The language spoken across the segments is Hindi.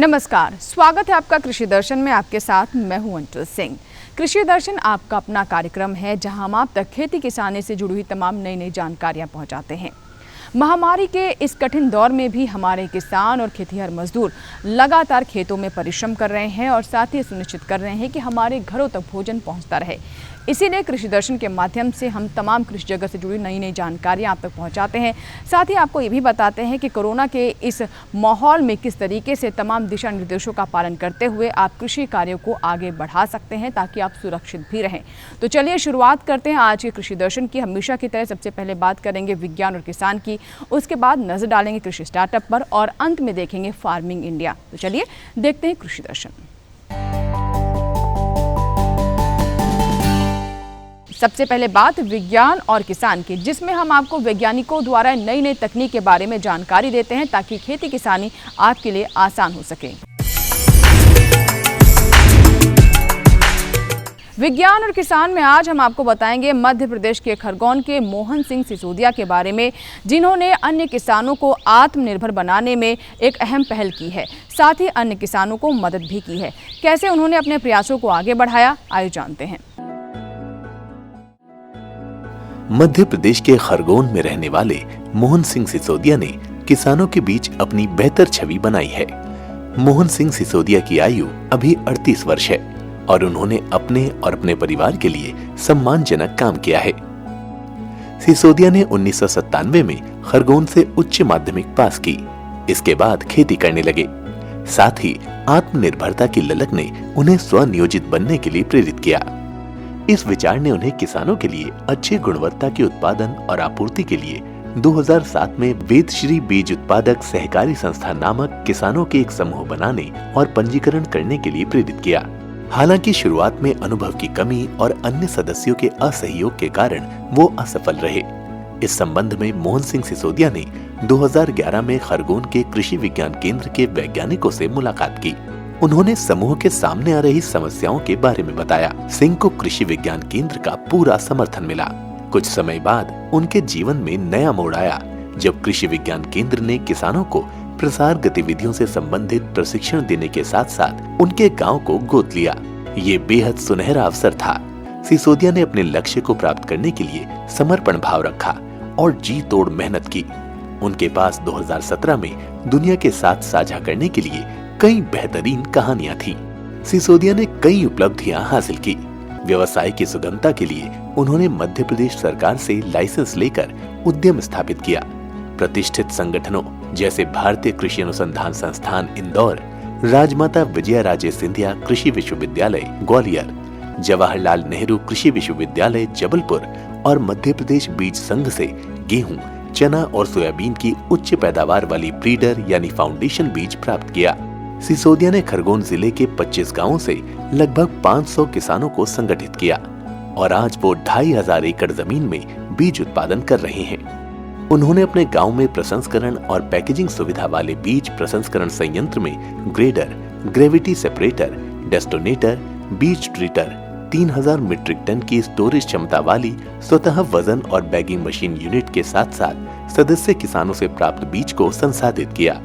नमस्कार, स्वागत है आपका कृषि दर्शन में। आपके साथ मैं हूं अंटल सिंह। कृषि दर्शन आपका अपना कार्यक्रम है जहां हम आप तक खेती किसानी से जुड़ी हुई तमाम नई जानकारियां पहुंचाते हैं। महामारी के इस कठिन दौर में भी हमारे किसान और खेतिहर मजदूर लगातार खेतों में परिश्रम कर रहे हैं और साथ ही सुनिश्चित कर रहे हैं कि हमारे घरों तक भोजन पहुंचता रहे। इसीलिए कृषि दर्शन के माध्यम से हम तमाम कृषि जगत से जुड़ी नई जानकारियां आप तक पहुंचाते हैं। साथ ही आपको ये भी बताते हैं कि कोरोना के इस माहौल में किस तरीके से तमाम दिशा निर्देशों का पालन करते हुए आप कृषि कार्यों को आगे बढ़ा सकते हैं ताकि आप सुरक्षित भी रहें। तो चलिए शुरुआत करते हैं आज के कृषि दर्शन की। हमेशा की तरह सबसे पहले बात करेंगे विज्ञान और किसान की, उसके बाद नजर डालेंगे कृषि स्टार्टअप पर और अंत में देखेंगे फार्मिंग इंडिया। तो चलिए देखते हैं कृषि दर्शन। सबसे पहले बात विज्ञान और किसान की, जिसमें हम आपको वैज्ञानिकों द्वारा नई तकनीक के बारे में जानकारी देते हैं ताकि खेती किसानी आपके लिए आसान हो सके। विज्ञान और किसान में आज हम आपको बताएंगे मध्य प्रदेश के खरगोन के मोहन सिंह सिसोदिया के बारे में, जिन्होंने अन्य किसानों को आत्मनिर्भर बनाने में एक अहम पहल की है। साथ ही अन्य किसानों को मदद भी की है। कैसे उन्होंने अपने प्रयासों को आगे बढ़ाया, आइए जानते हैं। मध्य प्रदेश के खरगोन में रहने वाले मोहन सिंह सिसोदिया ने किसानों के बीच अपनी बेहतर छवि बनाई है। मोहन सिंह सिसोदिया की आयु अभी 38 वर्ष है और उन्होंने अपने और अपने परिवार के लिए सम्मानजनक काम किया है। सिसोदिया ने 1997 में खरगोन से उच्च माध्यमिक पास की। इसके बाद खेती करने लगे। साथ ही आत्मनिर्भरता की ललक ने उन्हें स्वनियोजित बनने के लिए प्रेरित किया। इस विचार ने उन्हें किसानों के लिए अच्छी गुणवत्ता के उत्पादन और आपूर्ति के लिए 2007 में वेदश्री बीज उत्पादक सहकारी संस्था नामक किसानों के एक समूह बनाने और पंजीकरण करने के लिए प्रेरित किया। हालांकि शुरुआत में अनुभव की कमी और अन्य सदस्यों के असहयोग के कारण वो असफल रहे। इस संबंध में मोहन सिंह सिसोदिया ने 2011 में खरगोन के कृषि विज्ञान केंद्र के वैज्ञानिकों से मुलाकात की। उन्होंने समूह के सामने आ रही समस्याओं के बारे में बताया। सिंह को कृषि विज्ञान केंद्र का पूरा समर्थन मिला। कुछ समय बाद उनके जीवन में नया मोड़ आया जब कृषि विज्ञान केंद्र ने किसानों को प्रसार गतिविधियों से संबंधित प्रशिक्षण देने के साथ साथ उनके गांव को गोद लिया। ये बेहद सुनहरा अवसर था। सिसोदिया ने अपने लक्ष्य को प्राप्त करने के लिए समर्पण भाव रखा और जी तोड़ मेहनत की। उनके पास 2017 में दुनिया के साथ साझा करने के लिए कई बेहतरीन कहानियां थी। सिसोदिया ने कई उपलब्धियां हासिल की। व्यवसाय की सुगमता के लिए उन्होंने मध्य प्रदेश सरकार से लाइसेंस लेकर उद्यम स्थापित किया। प्रतिष्ठित संगठनों जैसे भारतीय कृषि अनुसंधान संस्थान इंदौर, राजमाता विजया राजे सिंधिया कृषि विश्वविद्यालय ग्वालियर, जवाहरलाल नेहरू कृषि विश्वविद्यालय जबलपुर और मध्य प्रदेश बीज संघ से गेहूं, चना और सोयाबीन की उच्च पैदावार वाली ब्रीडर यानी फाउंडेशन बीज प्राप्त किया। सिसोदिया ने खरगोन जिले के 25 गांवों से लगभग 500 किसानों को संगठित किया और आज वो 2500 एकड़ जमीन में बीज उत्पादन कर रहे हैं। उन्होंने अपने गांव में प्रसंस्करण और पैकेजिंग सुविधा वाले बीज प्रसंस्करण संयंत्र में ग्रेडर, ग्रेविटी सेपरेटर, डेस्टोनेटर, बीज ट्रीटर, 3000 मीट्रिक टन की स्टोरेज क्षमता वाली स्वतः वजन और बैगिंग मशीन यूनिट के साथ साथ सदस्य किसानों से प्राप्त बीज को संसाधित किया।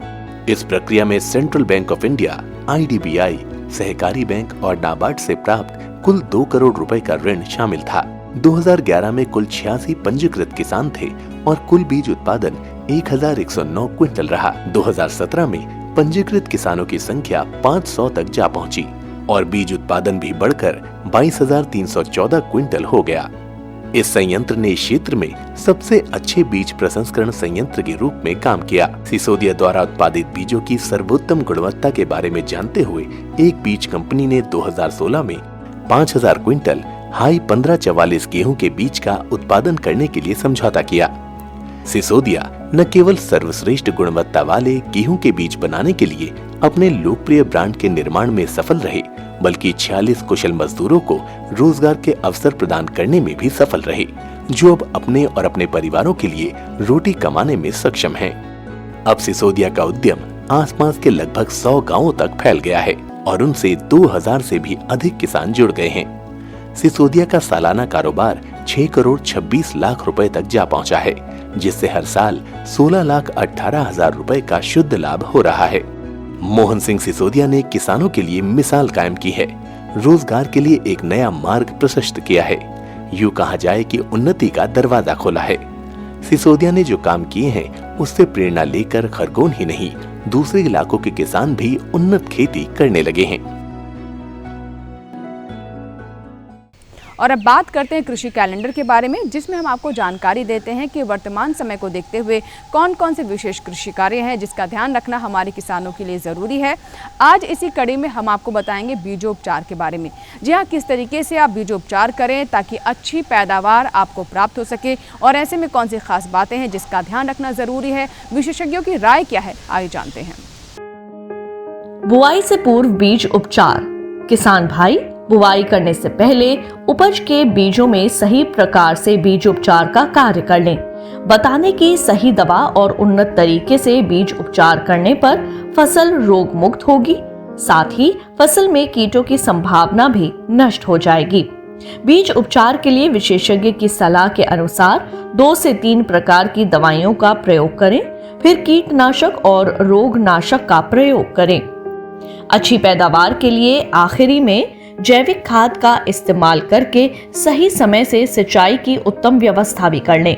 इस प्रक्रिया में central bank of India, IDBI, सहकारी बैंक और नाबार्ड से प्राप्त कुल 2 करोड़ रुपए का ऋण शामिल था। 2011 में कुल 86 पंजीकृत किसान थे और कुल बीज उत्पादन 1109 क्विंटल रहा। 2017 में पंजीकृत किसानों की संख्या 500 तक जा पहुंची और बीज उत्पादन भी बढ़कर 22,314 क्विंटल हो गया। इस संयंत्र ने क्षेत्र में सबसे अच्छे बीज प्रसंस्करण संयंत्र के रूप में काम किया। सिसोदिया द्वारा उत्पादित बीजों की सर्वोत्तम गुणवत्ता के बारे में जानते हुए एक बीज कंपनी ने 2016 में 5000 क्विंटल हाई 1544 गेहूं के बीज का उत्पादन करने के लिए समझौता किया। सिसोदिया न केवल सर्वश्रेष्ठ गुणवत्ता वाले गेहूं के बीज बनाने के लिए अपने लोकप्रिय ब्रांड के निर्माण में सफल रहे, बल्कि 46 कुशल मजदूरों को रोजगार के अवसर प्रदान करने में भी सफल रहे, जो अब अपने और अपने परिवारों के लिए रोटी कमाने में सक्षम हैं। अब सिसोदिया का उद्यम आसपास के लगभग 100 गांवों तक फैल गया है और उनसे 2000 से भी अधिक किसान जुड़ गए हैं। सिसोदिया का सालाना कारोबार 6 करोड़ 26 लाख रुपए तक जा पहुंचा है, जिससे हर साल 16,18,000 रुपए का शुद्ध लाभ हो रहा है। मोहन सिंह सिसोदिया ने किसानों के लिए मिसाल कायम की है, रोजगार के लिए एक नया मार्ग प्रशस्त किया है। यूं कहा जाए कि उन्नति का दरवाजा खोला है। सिसोदिया ने जो काम किए हैं उससे प्रेरणा लेकर खरगोन ही नहीं, दूसरे इलाकों के किसान भी उन्नत खेती करने लगे हैं। और अब बात करते हैं कृषि कैलेंडर के बारे में, जिसमें हम आपको जानकारी देते हैं कि वर्तमान समय को देखते हुए कौन कौन से विशेष कृषि कार्य हैं जिसका ध्यान रखना हमारे किसानों के लिए ज़रूरी है। आज इसी कड़ी में हम आपको बताएंगे बीजोपचार के बारे में। जी हाँ, किस तरीके से आप बीजोपचार करें ताकि अच्छी पैदावार आपको प्राप्त हो सके, और ऐसे में कौन सी खास बातें हैं जिसका ध्यान रखना ज़रूरी है, विशेषज्ञों की राय क्या है, आइए जानते हैं। बुआई से पूर्व बीज उपचार। किसान भाई, बुवाई करने से पहले उपज के बीजों में सही प्रकार से बीज उपचार का कार्य कर लें। बताने की सही दवा और उन्नत तरीके से बीज उपचार करने पर फसल रोग मुक्त होगी, साथ ही फसल में कीटों की संभावना भी नष्ट हो जाएगी। बीज उपचार के लिए विशेषज्ञ की सलाह के अनुसार 2 से 3 प्रकार की दवाइयों का प्रयोग करें, फिर कीटनाशक और रोगनाशक का प्रयोग करें। अच्छी पैदावार के लिए आखिरी में जैविक खाद का इस्तेमाल करके सही समय से सिंचाई की उत्तम व्यवस्था भी कर लें।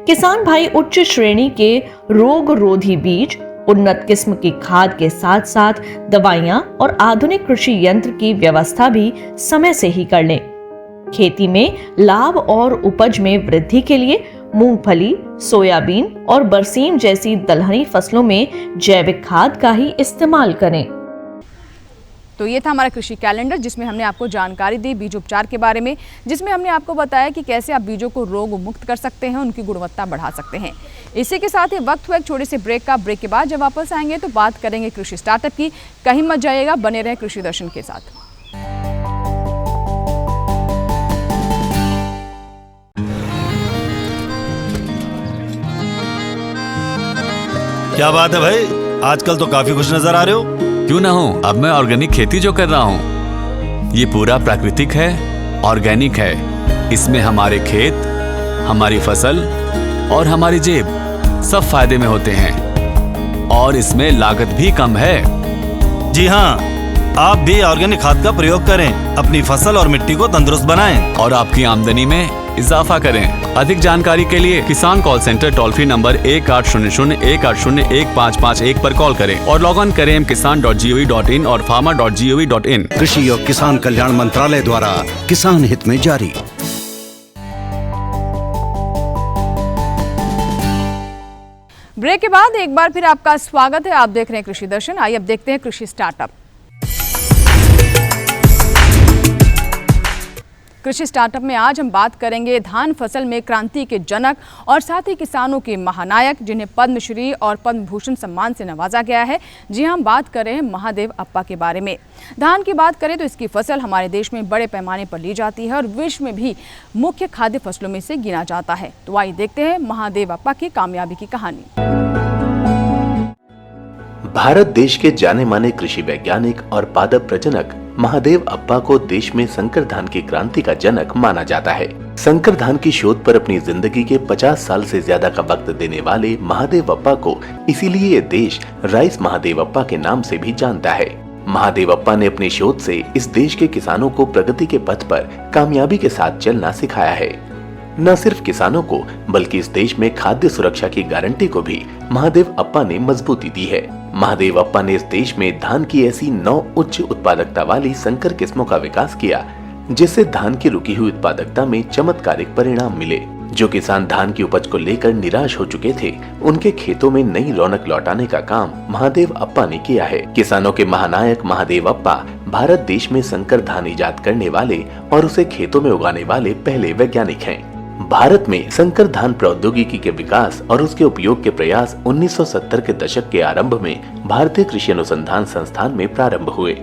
किसान भाई उच्च श्रेणी के रोग रोधी बीज, उन्नत किस्म की खाद के साथ साथ दवाइयां और आधुनिक कृषि यंत्र की व्यवस्था भी समय से ही कर लें। खेती में लाभ और उपज में वृद्धि के लिए मूंगफली, सोयाबीन और बरसीम जैसी दलहनी फसलों में जैविक खाद का ही इस्तेमाल करें। तो ये था हमारा कृषि कैलेंडर, जिसमें हमने आपको जानकारी दी बीज उपचार के बारे में, जिसमें हमने आपको बताया कि कैसे आप बीजों को रोग मुक्त कर सकते हैं, उनकी गुणवत्ता बढ़ा सकते हैं। इसी के साथ ही वक्त हुआ एक छोटे से ब्रेक का। ब्रेक के बाद जब वापस आएंगे तो बात करेंगे कृषि स्टार्टअप की। कहीं मत जाइएगा, बने रहे कृषि दर्शन के साथ। क्या बात है भाई, आजकल तो काफी खुश नजर आ रहे हो। क्यों ना हो, अब मैं ऑर्गेनिक खेती जो कर रहा हूँ ये पूरा प्राकृतिक है, ऑर्गेनिक है। इसमें हमारे खेत, हमारी फसल और हमारी जेब सब फायदे में होते हैं, और इसमें लागत भी कम है। जी हाँ, आप भी ऑर्गेनिक खाद का प्रयोग करें, अपनी फसल और मिट्टी को तंदुरुस्त बनाएं और आपकी आमदनी में इजाफा करें। अधिक जानकारी के लिए किसान call centre toll free number 1800-180-1551 पर कॉल करें और लॉग ऑन करें mkisan.gov.in और farmer.gov.in। कृषि और किसान कल्याण मंत्रालय द्वारा किसान हित में जारी। ब्रेक के बाद एक बार फिर आपका स्वागत है। आप देख रहे हैं कृषि दर्शन। आइए अब देखते हैं कृषि स्टार्टअप। कृषि स्टार्टअप में आज हम बात करेंगे धान फसल में क्रांति के जनक और साथ ही किसानों के महानायक, जिन्हें पद्मश्री और पद्म भूषण सम्मान से नवाजा गया है। जी हम बात कर रहे हैं महादेव अप्पा के बारे में। धान की बात करें तो इसकी फसल हमारे देश में बड़े पैमाने पर ली जाती है और विश्व में भी मुख्य खाद्य फसलों में से गिना जाता है। तो आइए देखते हैं महादेव अप्पा की कामयाबी की कहानी। भारत देश के जाने माने कृषि वैज्ञानिक और पादप प्रजनक महादेव अप्पा को देश में संकर धान की क्रांति का जनक माना जाता है। संकर धान की शोध पर अपनी जिंदगी के 50 साल से ज्यादा का वक्त देने वाले महादेव अप्पा को इसीलिए ये देश राइस महादेव अप्पा के नाम से भी जानता है। महादेव अप्पा ने अपनी शोध से इस देश के किसानों को प्रगति के पथ पर कामयाबी के साथ चलना सिखाया है। न सिर्फ किसानों को बल्कि इस देश में खाद्य सुरक्षा की गारंटी को भी महादेव अप्पा ने मजबूती दी है। महादेव अप्पा ने इस देश में धान की ऐसी 9 उच्च उत्पादकता वाली संकर किस्मों का विकास किया, जिससे धान की रुकी हुई उत्पादकता में चमत्कारिक परिणाम मिले। जो किसान धान की उपज को लेकर निराश हो चुके थे, उनके खेतों में नई रौनक लौटाने का काम महादेव अप्पा ने किया है। किसानों के महानायक महादेव अप्पा भारत देश में संकर धान इजाद करने वाले और उसे खेतों में उगाने वाले पहले वैज्ञानिक हैं। भारत में संकर धान प्रौद्योगिकी के विकास और उसके उपयोग के प्रयास 1970 के दशक के आरंभ में भारतीय कृषि अनुसंधान संस्थान में प्रारंभ हुए,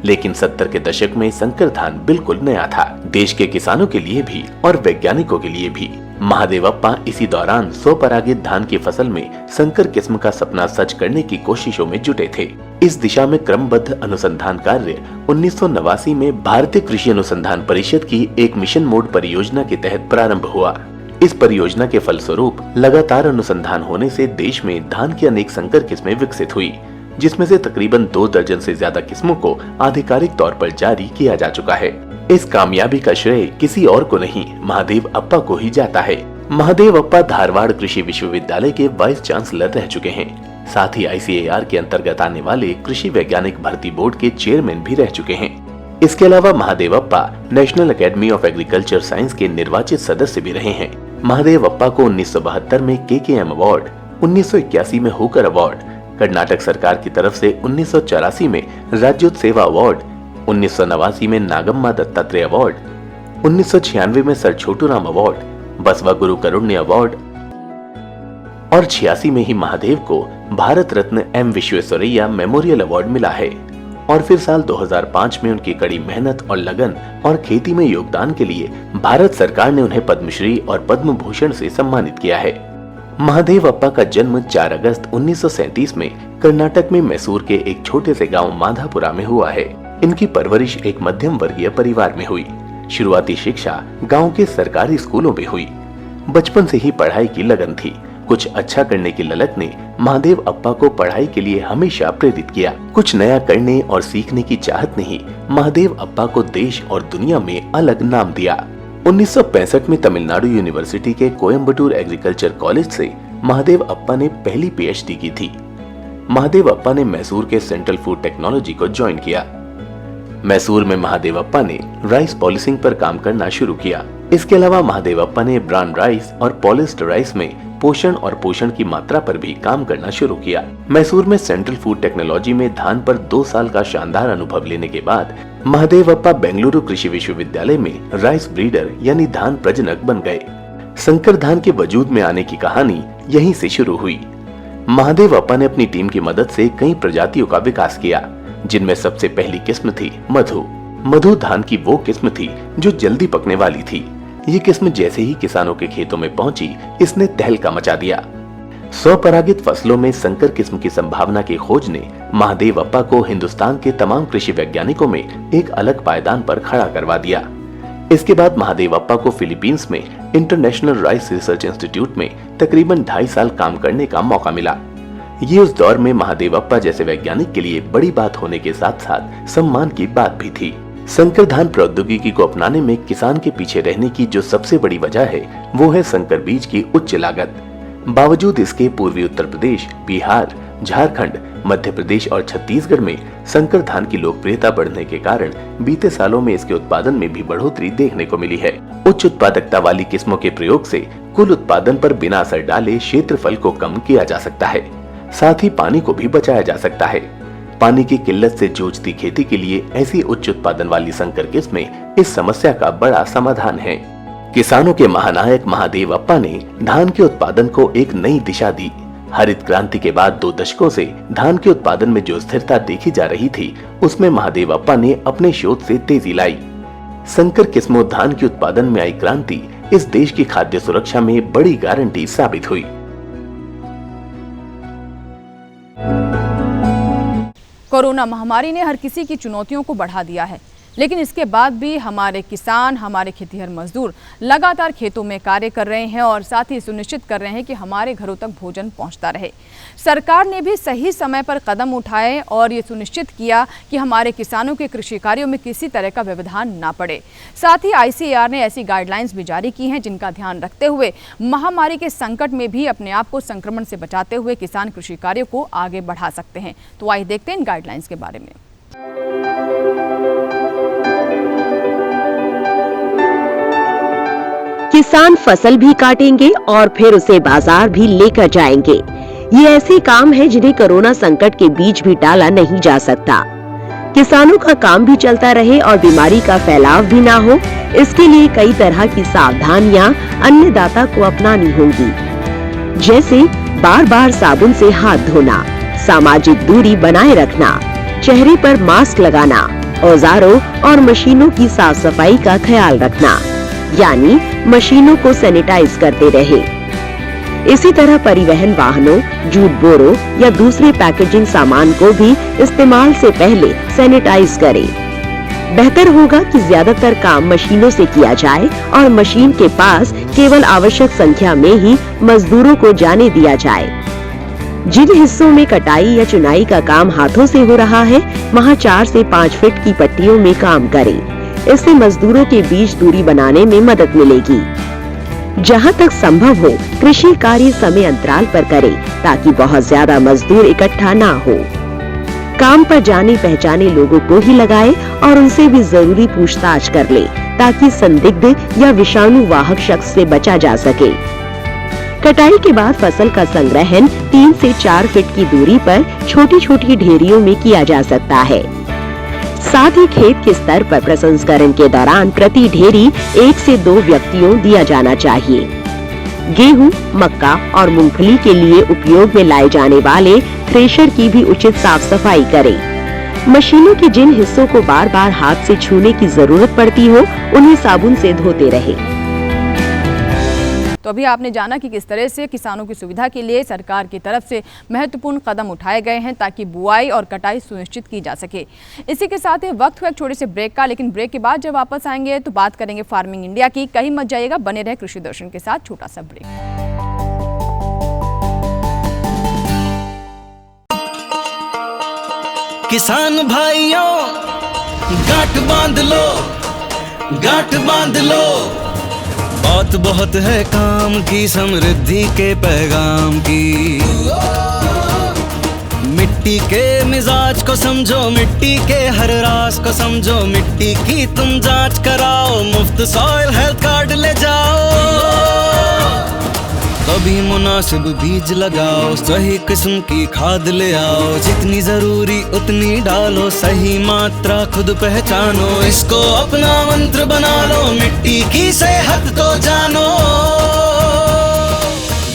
लेकिन 70 के दशक में संकर धान बिल्कुल नया था, देश के किसानों के लिए भी और वैज्ञानिकों के लिए भी। महादेव अप्पा इसी दौरान स्वपरागित धान की फसल में संकर किस्म का सपना सच करने की कोशिशों में जुटे थे। इस दिशा में क्रमबद्ध अनुसंधान कार्य 1989 में भारतीय कृषि अनुसंधान परिषद की एक मिशन मोड परियोजना के तहत प्रारंभ हुआ। इस परियोजना के फलस्वरूप लगातार अनुसंधान होने से देश में धान की अनेक संकर किस्में विकसित हुई, जिसमें से तकरीबन 2 दर्जन से ज्यादा किस्मों को आधिकारिक तौर पर जारी किया जा चुका है। इस कामयाबी का श्रेय किसी और को नहीं, महादेव अप्पा को ही जाता है। महादेव अप्पा धारवाड़ कृषि विश्वविद्यालय के वाइस चांसलर रह चुके हैं। साथ ही ICAR के अंतर्गत आने वाले कृषि वैज्ञानिक भर्ती बोर्ड के चेयरमैन भी रह चुके हैं। इसके अलावा Mahadev Appa National Academy of Agriculture Science के निर्वाचित सदस्य भी रहे हैं। महादेव अप्पा को 1972 में KKM अवार्ड, 1981 में हुकर अवार्ड, कर्नाटक सरकार की तरफ से 1984 में राज्योत्सेवा अवार्ड, 1989 में नागम्मा दत्तात्रेय अवार्ड, 1996 में सर छोटूराम अवार्ड, बसवा गुरु करुण्य अवार्ड और 86 में ही महादेव को Bharat Ratna M Visvesvaraya memorial award मिला है। और फिर साल 2005 में उनकी कड़ी मेहनत और लगन और खेती में योगदान के लिए भारत सरकार ने उन्हें पद्मश्री और पद्म भूषण से सम्मानित किया है। महादेव अप्पा का जन्म 4 अगस्त 1937 में कर्नाटक में मैसूर के एक छोटे से गांव माधापुरा में हुआ है। इनकी परवरिश एक मध्यम वर्गीय परिवार में हुई। शुरुआती शिक्षा गांव के सरकारी स्कूलों में हुई। बचपन से ही पढ़ाई की लगन थी। कुछ अच्छा करने की ललक ने महादेव अप्पा को पढ़ाई के लिए हमेशा प्रेरित किया। कुछ नया करने और सीखने की चाहत ने ही महादेव अप्पा को देश और दुनिया में अलग नाम दिया। 1965 में तमिलनाडु यूनिवर्सिटी के कोयम्बटूर एग्रीकल्चर कॉलेज से महादेव अप्पा ने पहली PhD की थी। महादेव अप्पा ने मैसूर के सेंट्रल फूड टेक्नोलॉजी को ज्वाइन किया। मैसूर में महादेव अप्पा ने राइस पॉलिशिंग पर काम करना शुरू किया। इसके अलावा महादेव अप्पा ने ब्राउन राइस और पॉलिश्ड राइस में पोषण और पोषण की मात्रा पर भी काम करना शुरू किया। मैसूर में सेंट्रल फूड टेक्नोलॉजी में धान पर 2 साल का शानदार अनुभव लेने के बाद महादेव अप्पा बेंगलुरु कृषि विश्वविद्यालय में राइस ब्रीडर यानी धान प्रजनक बन गए। संकर धान के वजूद में आने की कहानी यहीं से शुरू हुई। महादेव अप्पा ने अपनी टीम की मदद से कई प्रजातियों का विकास किया, जिनमें सबसे पहली किस्म थी मधु। मधु धान की वो किस्म थी जो जल्दी पकने वाली थी। ये किस्म जैसे ही किसानों के खेतों में पहुंची, इसने तहलका मचा दिया। स्वपरागित फसलों में संकर किस्म की संभावना की खोज ने महादेव अप्पा को हिंदुस्तान के तमाम कृषि वैज्ञानिकों में एक अलग पायदान पर खड़ा करवा दिया। इसके बाद महादेव अप्पा को फिलीपींस में इंटरनेशनल राइस रिसर्च इंस्टीट्यूट में तकरीबन 2.5 साल काम करने का मौका मिला। ये उस दौर में महादेव अप्पा जैसे वैज्ञानिक के लिए बड़ी बात होने के साथ साथ सम्मान की बात भी थी। संकर धान प्रौद्योगिकी को अपनाने में किसान के पीछे रहने की जो सबसे बड़ी वजह है वो है संकर बीज की उच्च लागत। बावजूद इसके पूर्वी उत्तर प्रदेश, बिहार, झारखंड, मध्य प्रदेश और छत्तीसगढ़ में संकर धान की लोकप्रियता बढ़ने के कारण बीते सालों में इसके उत्पादन में भी बढ़ोतरी देखने को मिली है। उच्च उत्पादकता वाली किस्मों के प्रयोग से कुल उत्पादन पर बिना असर डाले क्षेत्रफल को कम किया जा सकता है, साथ ही पानी को भी बचाया जा सकता है। पानी की किल्लत से जूझती खेती के लिए ऐसी उच्च उत्पादन वाली संकर किस्में इस समस्या का बड़ा समाधान है। किसानों के महानायक महादेव अप्पा ने धान के उत्पादन को एक नई दिशा दी। हरित क्रांति के बाद 2 दशकों से धान के उत्पादन में जो स्थिरता देखी जा रही थी, उसमें महादेव अप्पा ने अपने शोध से तेजी लाई। संकर किस्मों धान के उत्पादन में आई क्रांति इस देश की खाद्य सुरक्षा में बड़ी गारंटी साबित हुई। कोरोना महामारी ने हर किसी की चुनौतियों को बढ़ा दिया है, लेकिन इसके बाद भी हमारे किसान, हमारे खेतीहर मजदूर लगातार खेतों में कार्य कर रहे हैं और साथ ही सुनिश्चित कर रहे हैं कि हमारे घरों तक भोजन पहुंचता रहे। सरकार ने भी सही समय पर कदम उठाए और ये सुनिश्चित किया कि हमारे किसानों के कृषि कार्यों में किसी तरह का व्यवधान ना पड़े। साथ ही ICAR ने ऐसी गाइडलाइंस भी जारी की हैं जिनका ध्यान रखते हुए महामारी के संकट में भी अपने आप को संक्रमण से बचाते हुए किसान कृषि कार्यों को आगे बढ़ा सकते हैं। तो आइए देखते हैं इन गाइडलाइंस के बारे में। किसान फसल भी काटेंगे और फिर उसे बाजार भी लेकर जाएंगे। ये ऐसे काम है जिन्हें कोरोना संकट के बीच भी टाला नहीं जा सकता। किसानों का काम भी चलता रहे और बीमारी का फैलाव भी ना हो, इसके लिए कई तरह की सावधानियां अन्नदाता को अपनानी होंगी, जैसे बार बार साबुन से हाथ धोना, सामाजिक दूरी बनाए रखना, चेहरे पर मास्क लगाना, औजारों और मशीनों की साफ सफाई का ख्याल रखना, यानी मशीनों को सैनिटाइज करते रहे। इसी तरह परिवहन वाहनों, जूट बोरों या दूसरे पैकेजिंग सामान को भी इस्तेमाल से पहले सैनिटाइज करें। बेहतर होगा कि ज्यादातर काम मशीनों से किया जाए और मशीन के पास केवल आवश्यक संख्या में ही मजदूरों को जाने दिया जाए। जिन हिस्सों में कटाई या चुनाई का काम हाथों से हो रहा है, वहां 4 से 5 फीट की पट्टियों में काम करें। इससे मजदूरों के बीच दूरी बनाने में मदद मिलेगी। जहां तक संभव हो, कृषि कार्य समय अंतराल पर करें ताकि बहुत ज्यादा मजदूर इकट्ठा ना हो। काम पर जाने पहचाने लोगों को ही लगाए और उनसे भी जरूरी पूछताछ कर ले ताकि संदिग्ध या विषाणु वाहक शख्स से बचा जा सके। कटाई के बाद फसल का संग्रहण 3 से 4 फीट की दूरी पर छोटी छोटी ढेरियों में किया जा सकता है। साथ ही खेत के स्तर पर प्रसंस्करण के दौरान प्रति ढेरी 1 से 2 व्यक्तियों दिया जाना चाहिए। गेहूं, मक्का और मूंगफली के लिए उपयोग में लाए जाने वाले थ्रेशर की भी उचित साफ सफाई करें। मशीनों के जिन हिस्सों को बार बार हाथ से छूने की जरूरत पड़ती हो, उन्हें साबुन से धोते रहें। तो अभी आपने जाना कि किस तरह से किसानों की सुविधा के लिए सरकार की तरफ से महत्वपूर्ण कदम उठाए गए हैं ताकि बुआई और कटाई सुनिश्चित की जा सके। इसी के साथ ही वक्त हुआ एक छोटे से ब्रेक का, लेकिन ब्रेक के बाद जब वापस आएंगे तो बात करेंगे फार्मिंग इंडिया की। कहीं मत जाइएगा, बने रहे कृषि दर्शन के साथ। छोटा सा ब्रेक। किसान भाइयों, गांठ बांध लो, गांठ बांध लो। बात बहुत है काम की, समृद्धि के पैगाम की। मिट्टी के मिजाज को समझो, मिट्टी के हर राज को समझो। मिट्टी की तुम जांच कराओ, मुफ्त सॉइल हेल्थ कार्ड ले जाओ। कभी मुनासिब बीज लगाओ, सही किस्म की खाद ले आओ। जितनी जरूरी उतनी डालो, सही मात्रा खुद पहचानो। इसको अपना मंत्र बना लो, मिट्टी की सेहत तो जानो।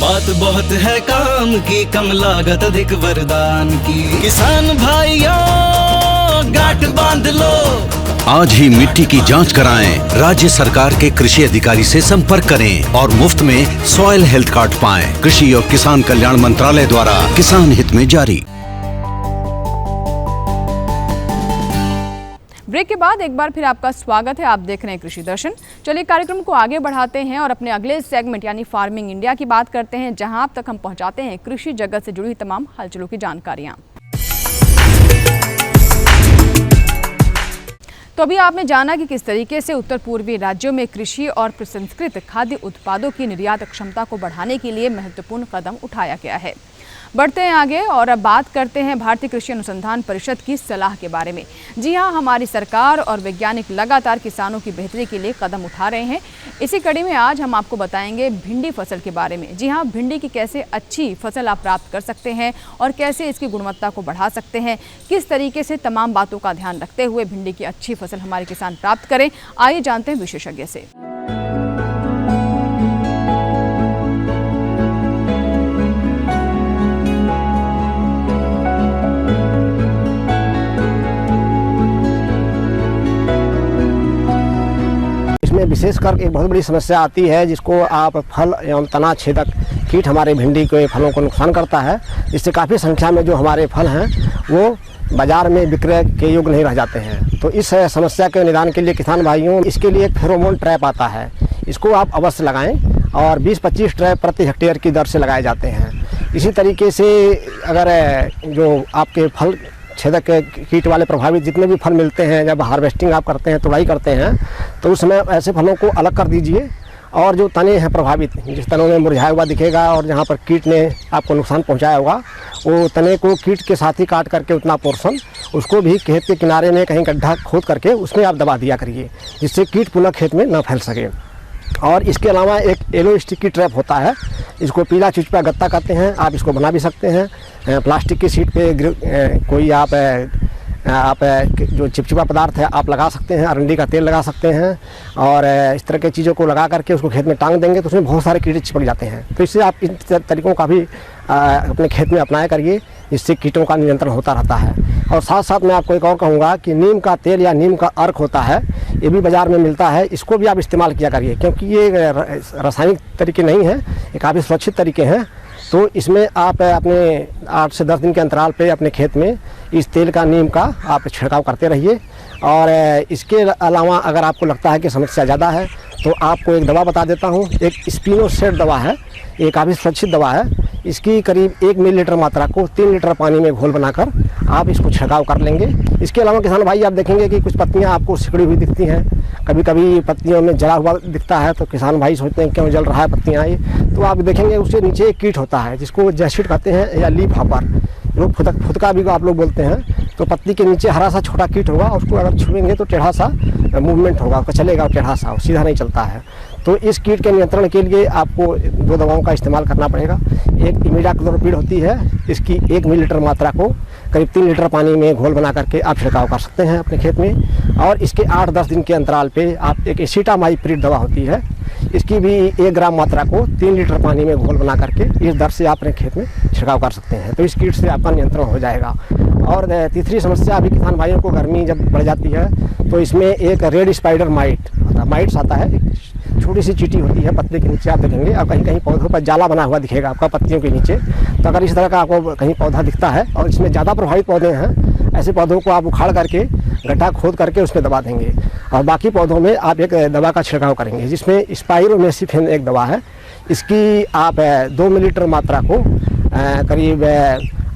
बात बहुत है काम की, कम लागत अधिक वरदान की। किसान भाइयों, गांठ बांध लो। आज ही मिट्टी की जांच कराएं। राज्य सरकार के कृषि अधिकारी से संपर्क करें और मुफ्त में सॉइल हेल्थ कार्ड पाएं। कृषि और किसान कल्याण मंत्रालय द्वारा किसान हित में जारी। ब्रेक के बाद एक बार फिर आपका स्वागत है। आप देख रहे हैं कृषि दर्शन। चलिए कार्यक्रम को आगे बढ़ाते हैं और अपने अगले सेगमेंट यानी फार्मिंग इंडिया की बात करते हैं, जहां अब तक हम पहुंचाते हैं कृषि जगत से जुड़ी तमाम हलचलों की जानकारियां। तो अभी आपने जाना कि किस तरीके से उत्तर पूर्वी राज्यों में कृषि और प्रसंस्कृत खाद्य उत्पादों की निर्यात क्षमता को बढ़ाने के लिए महत्वपूर्ण कदम उठाया गया है। बढ़ते हैं आगे और अब बात करते हैं भारतीय कृषि अनुसंधान परिषद की सलाह के बारे में। जी हां, हमारी सरकार और वैज्ञानिक लगातार किसानों की बेहतरी के लिए कदम उठा रहे हैं। इसी कड़ी में आज हम आपको बताएंगे भिंडी फसल के बारे में। जी हां, भिंडी की कैसे अच्छी फसल आप प्राप्त कर सकते हैं और कैसे इसकी गुणवत्ता को बढ़ा सकते हैं, किस तरीके से तमाम बातों का ध्यान रखते हुए भिंडी की अच्छी फसल हमारे किसान प्राप्त करें। आइए जानते हैं विशेषज्ञ से। इसमें विशेषकर एक बहुत बड़ी समस्या आती है जिसको आप फल एवं तना छेदक कीट हमारे भिंडी के फलों को नुकसान करता है। इससे काफ़ी संख्या में जो हमारे फल हैं वो बाजार में विक्रय के योग्य नहीं रह जाते हैं। तो इस समस्या के निदान के लिए किसान भाइयों, इसके लिए एक फेरोमोन ट्रैप आता है, इसको आप अवश्य लगाएं और 20-25 ट्रैप प्रति हेक्टेयर की दर से लगाए जाते हैं। इसी तरीके से अगर जो आपके फल छेदक कीट वाले प्रभावित जितने भी फल मिलते हैं, जब हार्वेस्टिंग आप करते हैं, तुड़ाई करते हैं, तो उस समय ऐसे फलों को अलग कर दीजिए। और जो तने हैं प्रभावित, जिस तनों में मुरझाया हुआ दिखेगा और जहाँ पर कीट ने आपको नुकसान पहुँचाया होगा, वो तने को कीट के साथ ही काट करके उतना पोर्शन उसको भी खेत के किनारे में कहीं गड्ढा खोद करके उसमें आप दबा दिया करिए, जिससे कीट पुनः खेत में न फैल सके। और इसके अलावा एक येलो स्टिकी ट्रैप होता है, इसको पीला चिपचिपा गत्ता कहते हैं, आप इसको बना भी सकते हैं। प्लास्टिक की शीट पे कोई आप जो चिपचिपा पदार्थ है आप लगा सकते हैं, अरंडी का तेल लगा सकते हैं और इस तरह की चीज़ों को लगा करके उसको खेत में टांग देंगे तो उसमें बहुत सारे कीड़े चिपक जाते हैं। तो इससे आप इन तरीकों का भी अपने खेत में अपनाया करिए, इससे कीटों का नियंत्रण होता रहता है। और साथ साथ मैं आपको एक और कहूँगा कि नीम का तेल या नीम का अर्क होता है, ये भी बाज़ार में मिलता है, इसको भी आप इस्तेमाल किया करिए, क्योंकि ये रासायनिक तरीके नहीं हैं, ये काफ़ी सुरक्षित तरीके हैं। तो इसमें आप अपने 8 से 10 दिन के अंतराल पे अपने खेत में इस तेल का, नीम का आप छिड़काव करते रहिए। और इसके अलावा अगर आपको लगता है कि समस्या ज़्यादा है तो आपको एक दवा बता देता हूँ, एक स्पिनोसेड दवा है, ये काफ़ी सुरक्षित दवा है। इसकी करीब 1 मिलीलीटर मात्रा को 3 लीटर पानी में घोल बनाकर आप इसको छिड़काव कर लेंगे। इसके अलावा किसान भाई आप देखेंगे कि कुछ पत्तियां आपको सिकुड़ी हुई दिखती हैं, कभी कभी पत्तियों में जला हुआ दिखता है, तो किसान भाई सोचते हैं क्यों जल रहा है पत्तियां ये, तो आप देखेंगे उसके नीचे एक कीट होता है जिसको जैसिड कहते हैं या लीफ हॉपर, जो फुदका भी आप लोग बोलते हैं। तो पत्ती के नीचे हरा सा छोटा कीट होगा, उसको अगर छुएंगे तो टेढ़ा सा मूवमेंट होगा, चलेगा टेढ़ा सा, सीधा नहीं चलता है। तो इस कीट के नियंत्रण के लिए आपको 2 दवाओं का इस्तेमाल करना पड़ेगा। एक इमिडाक्लोप्रिड होती है, इसकी 1 मिलीलीटर मात्रा को करीब 3 लीटर पानी में घोल बना करके आप छिड़काव कर सकते हैं अपने खेत में। और इसके 8-10 दिन के अंतराल पे आप एक एसिटामाइप्रिड दवा होती है, इसकी भी 1 ग्राम मात्रा को 3 लीटर पानी में घोल बना करके इस दर से आप अपने खेत में छिड़काव कर सकते हैं। तो इस कीट से आपका नियंत्रण हो जाएगा। और तीसरी समस्या अभी किसान भाइयों को गर्मी जब बढ़ जाती है तो इसमें एक रेड स्पाइडर माइट्स आता है, एक छोटी सी चींटी होती है पत्ते के नीचे, आप देखेंगे आप कहीं कहीं पौधों पर जाला बना हुआ दिखेगा आपका पत्तियों के नीचे। तो अगर इस तरह का आपको कहीं पौधा दिखता है और इसमें ज़्यादा प्रभावित पौधे हैं, ऐसे पौधों को आप उखाड़ करके गड्ढा खोद करके उसमें दबा देंगे और बाकी पौधों में आप एक दवा का छिड़काव करेंगे जिसमें स्पाइरोमेसिफेन एक दवा है। इसकी आप 2 मिलीलीटर मात्रा को करीब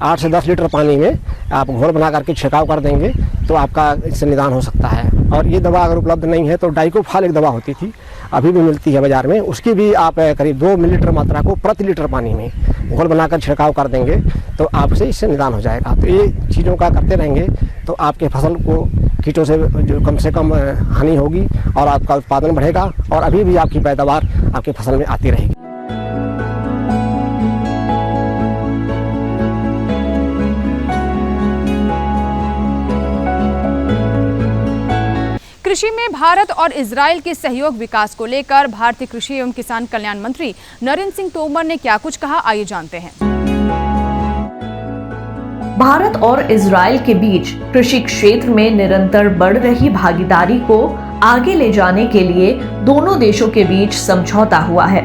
8 से 10 लीटर पानी में आप घोल बना करके छिड़काव कर देंगे तो आपका इससे निदान हो सकता है। और ये दवा अगर उपलब्ध नहीं है तो डाइकोफाल एक दवा होती थी, अभी भी मिलती है बाज़ार में, उसकी भी आप करीब 2 मिलीलीटर मात्रा को प्रति लीटर पानी में घोल बनाकर छिड़काव कर देंगे तो आपसे इससे निदान हो जाएगा। तो ये चीज़ों का करते रहेंगे तो आपके फसल को कीटों से कम हानि होगी और आपका उत्पादन बढ़ेगा और अभी भी आपकी पैदावार आपकी फसल में आती रहेगी। कृषि में भारत और इजराइल के सहयोग विकास को लेकर भारतीय कृषि एवं किसान कल्याण मंत्री नरेंद्र सिंह तोमर ने क्या कुछ कहा, आइए जानते हैं। भारत और इजराइल के बीच कृषि क्षेत्र में निरंतर बढ़ रही भागीदारी को आगे ले जाने के लिए दोनों देशों के बीच समझौता हुआ है।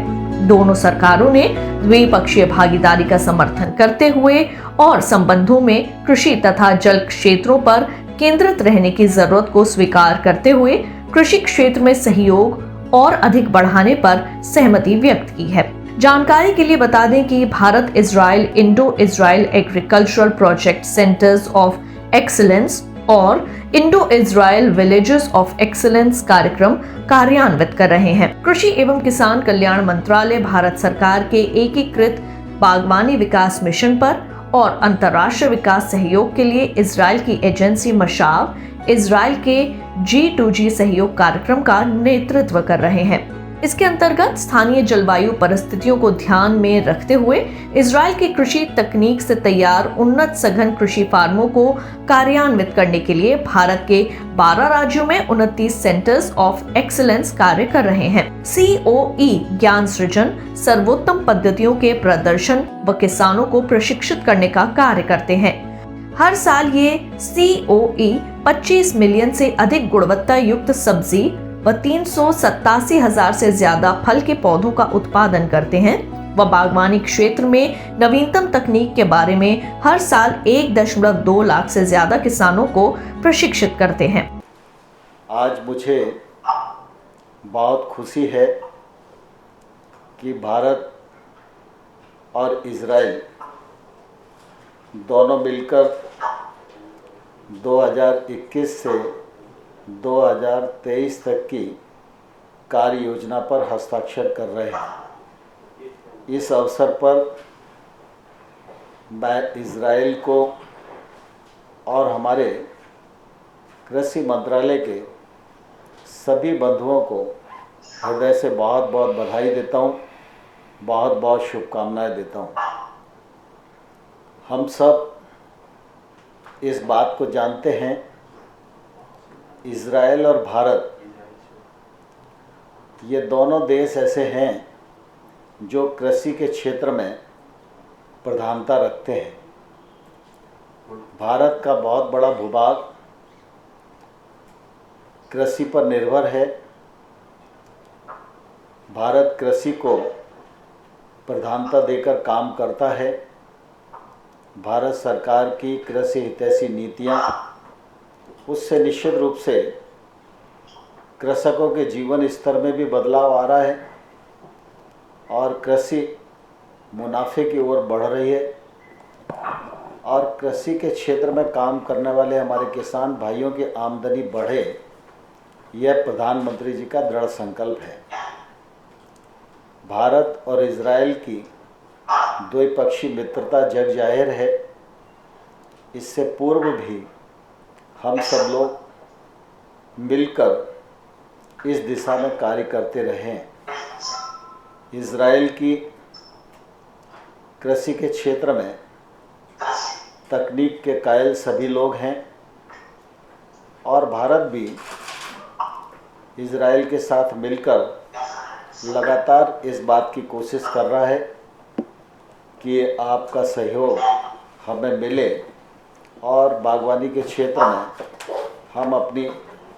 दोनों सरकारों ने द्विपक्षीय भागीदारी का समर्थन करते हुए और संबंधों में कृषि तथा जल क्षेत्रों पर केंद्रित रहने की जरूरत को स्वीकार करते हुए कृषि क्षेत्र में सहयोग और अधिक बढ़ाने पर सहमति व्यक्त की है। जानकारी के लिए बता दें कि Bharat Israel Indo Israel Agricultural Project Centres of Excellence और Indo Israel Villages of Excellence कार्यक्रम कार्यान्वित कर रहे हैं। कृषि एवं किसान कल्याण मंत्रालय भारत सरकार के एकीकृत बागवानी विकास मिशन पर और अंतर्राष्ट्रीय विकास सहयोग के लिए इजराइल की एजेंसी मशाव इजराइल के G2G सहयोग कार्यक्रम का नेतृत्व कर रहे हैं। इसके अंतर्गत स्थानीय जलवायु परिस्थितियों को ध्यान में रखते हुए इजराइल की कृषि तकनीक से तैयार उन्नत सघन कृषि फार्मों को कार्यान्वित करने के लिए भारत के 12 राज्यों में 29 सेंटर्स ऑफ एक्सीलेंस कार्य कर रहे हैं। COE ज्ञान सृजन, सर्वोत्तम पद्धतियों के प्रदर्शन व किसानों को प्रशिक्षित करने का कार्य करते हैं। हर साल ये COE 25 मिलियन से अधिक गुणवत्ता युक्त सब्जी व 387,000 से ज्यादा फल के पौधों का उत्पादन करते हैं व बागवानी क्षेत्र में नवीनतम तकनीक के बारे में हर साल 1.2 लाख से ज्यादा किसानों को प्रशिक्षित करते हैं। आज मुझे बहुत खुशी है कि भारत और इजराइल दोनों मिलकर 2021 से 2023 तक की कार्य योजना पर हस्ताक्षर कर रहे हैं। इस अवसर पर मैं इजराइल को और हमारे कृषि मंत्रालय के सभी बंधुओं को हृदय से बहुत बहुत बधाई देता हूँ, बहुत बहुत शुभकामनाएं देता हूँ। हम सब इस बात को जानते हैं, इजराइल और भारत ये दोनों देश ऐसे हैं जो कृषि के क्षेत्र में प्रधानता रखते हैं। भारत का बहुत बड़ा भूभाग कृषि पर निर्भर है। भारत कृषि को प्रधानता देकर काम करता है। भारत सरकार की कृषि हितैषी नीतियाँ, उससे निश्चित रूप से कृषकों के जीवन स्तर में भी बदलाव आ रहा है और कृषि मुनाफे की ओर बढ़ रही है और कृषि के क्षेत्र में काम करने वाले हमारे किसान भाइयों की आमदनी बढ़े, यह प्रधानमंत्री जी का दृढ़ संकल्प है। भारत और इजराइल की द्विपक्षीय मित्रता जग जाहिर है। इससे पूर्व भी हम सब लोग मिलकर इस दिशा में कार्य करते रहे हैं। इजराइल की कृषि के क्षेत्र में तकनीक के कायल सभी लोग हैं और भारत भी इजराइल के साथ मिलकर लगातार इस बात की कोशिश कर रहा है कि आपका सहयोग हमें मिले और बागवानी के क्षेत्र में हम अपनी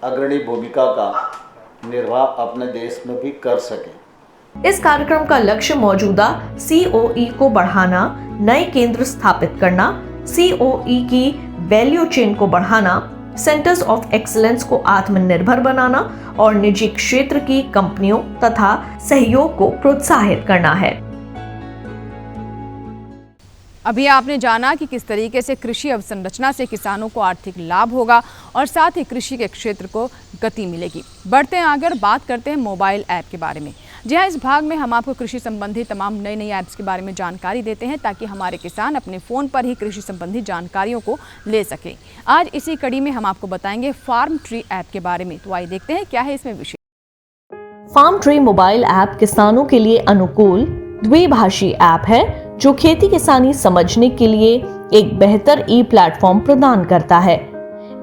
अग्रणी भूमिका का निर्वाह अपने देश में भी कर सकें। इस कार्यक्रम का लक्ष्य मौजूदा COE को बढ़ाना, नए केंद्र स्थापित करना, COE की वैल्यू चेन को बढ़ाना, सेंटर्स ऑफ एक्सीलेंस को आत्मनिर्भर बनाना और निजी क्षेत्र की कंपनियों तथा सहयोग को प्रोत्साहित करना है। अभी आपने जाना कि किस तरीके से कृषि अवसंरचना से किसानों को आर्थिक लाभ होगा और साथ ही कृषि के क्षेत्र को गति मिलेगी। बढ़ते हैं आगे, बात करते हैं मोबाइल ऐप के बारे में। जी हाँ, इस भाग में हम आपको कृषि संबंधी तमाम नई ऐप्स के बारे में जानकारी देते हैं ताकि हमारे किसान अपने फ़ोन पर ही कृषि संबंधी जानकारियों को ले सकें। आज इसी कड़ी में हम आपको बताएंगे फार्म ट्री ऐप के बारे में। तो आइए देखते हैं क्या है इसमें विशेष। फार्म ट्री मोबाइल ऐप किसानों के लिए अनुकूल द्विभाषी ऐप है जो खेती किसानी समझने के लिए एक बेहतर ई प्लेटफॉर्म प्रदान करता है।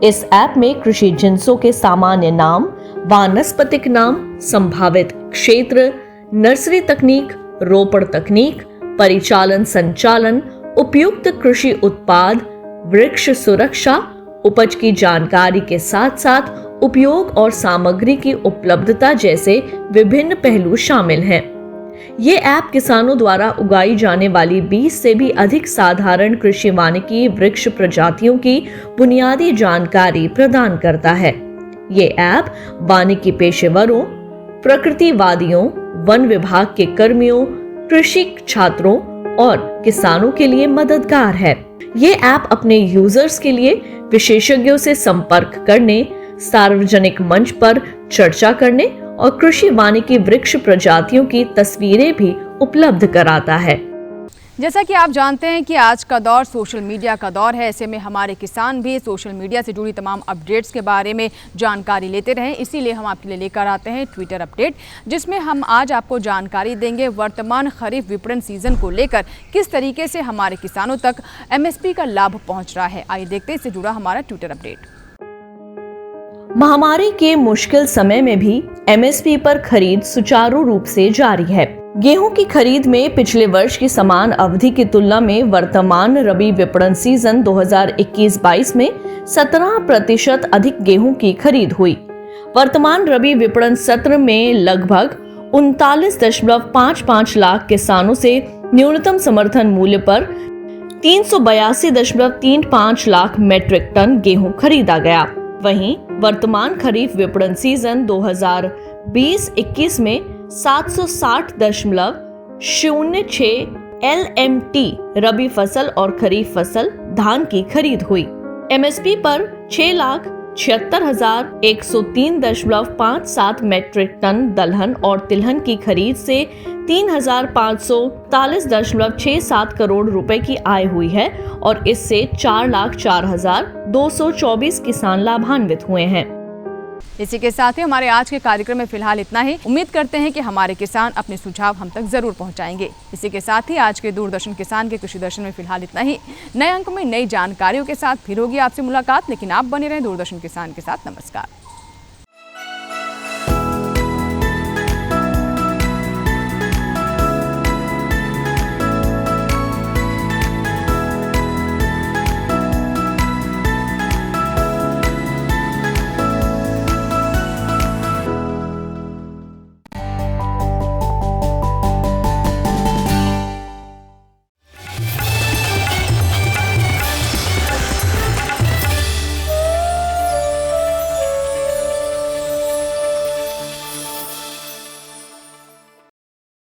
इस ऐप में कृषि जिंसों के सामान्य नाम, वानस्पतिक नाम, संभावित क्षेत्र, नर्सरी तकनीक, रोपड़ तकनीक, परिचालन संचालन, उपयुक्त कृषि उत्पाद, वृक्ष सुरक्षा, उपज की जानकारी के साथ साथ उपयोग और सामग्री की उपलब्धता जैसे विभिन्न पहलू शामिल हैं। ये ऐप किसानों द्वारा उगाई जाने वाली 20 से भी अधिक साधारण कृषि वानिकी वृक्ष प्रजातियों की बुनियादी जानकारी प्रदान करता है। ये ऐप वानिकी पेशेवरों, प्रकृतिवादियों, वन विभाग के कर्मियों, कृषि छात्रों और किसानों के लिए मददगार है। ये ऐप अपने यूजर्स के लिए विशेषज्ञों से संपर्क करने, सार्वजनिक मंच पर चर्चा करने और कृषि वानिकी वृक्ष प्रजातियों की तस्वीरें भी उपलब्ध कराता है। जैसा कि आप जानते हैं कि आज का दौर सोशल मीडिया का दौर है। ऐसे में हमारे किसान भी सोशल मीडिया से जुड़ी तमाम अपडेट्स के बारे में जानकारी लेते रहें, इसीलिए हम आपके लिए लेकर आते हैं ट्विटर अपडेट, जिसमें हम आज आपको जानकारी देंगे वर्तमान खरीफ विपणन सीजन को लेकर किस तरीके से हमारे किसानों तक MSP का लाभ पहुँच रहा है। आइए देखते हैं इससे जुड़ा हमारा ट्विटर अपडेट। महामारी के मुश्किल समय में भी MSP पर खरीद सुचारू रूप से जारी है। गेहूं की खरीद में पिछले वर्ष की समान अवधि की तुलना में वर्तमान रबी विपणन सीजन 2021-22 में 17% अधिक गेहूं की खरीद हुई। वर्तमान रबी विपणन सत्र में लगभग 39.55 लाख किसानों से न्यूनतम समर्थन मूल्य पर 382.35 लाख मैट्रिक टन गेहूं खरीदा गया। वहीं वर्तमान खरीफ विपणन सीजन 2020-21 में 760.06 LMT रबी फसल और खरीफ फसल धान की खरीद हुई। MSP पर 6,76,103.57 मैट्रिक टन दलहन और तिलहन की खरीद से 3,543.67 करोड़ रुपए की आय हुई है और इससे 4,04,224 किसान लाभान्वित हुए हैं। इसी के साथ ही हमारे आज के कार्यक्रम में फिलहाल इतना ही। उम्मीद करते हैं कि हमारे किसान अपने सुझाव हम तक जरूर पहुंचाएंगे। इसी के साथ ही आज के दूरदर्शन किसान के कृषि दर्शन में फिलहाल इतना ही। नए अंक में नई जानकारियों के साथ फिर होगी आपसे मुलाकात, लेकिन आप बने रहें दूरदर्शन किसान के साथ। नमस्कार।